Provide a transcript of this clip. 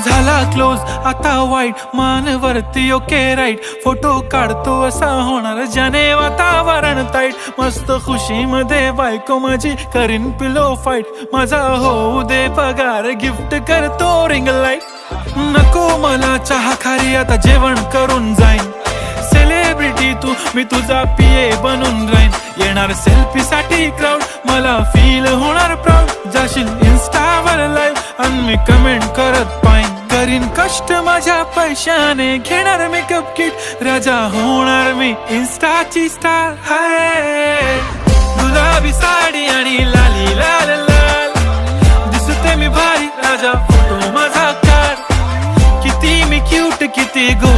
झाला क्लोज आता वाईट, मान वरती ओके राईट, फोटो काढतो असा होणार ज्याने वातावरण ताईट, मस्त खुशी मध्ये बायको माझी करीन पिलो फाईट, माझा होऊ दे पगार गिफ्ट करतो रिंग लाईट, नको मला चहा खारी आता जेवण करून जाईन, सेलिब्रिटी तू मी तुझा पिये बनून राहीन, येणार सेल्फी साठी क्राऊड मला फील होणार प्राऊड, जाशील इन्स्टावर लाईव्ह आणि मी कमेंट करत पाईन, करीन कष्ट माझ्या पैशाने, घेणार मेकअप किट राजा होणार मी इन्स्टाची स्टार, हाय गुलाबी साडी आणि लाली लाल लाल, दिसते मी भारी राजा फोटो माझा काढ, किती मी क्यूट किती गो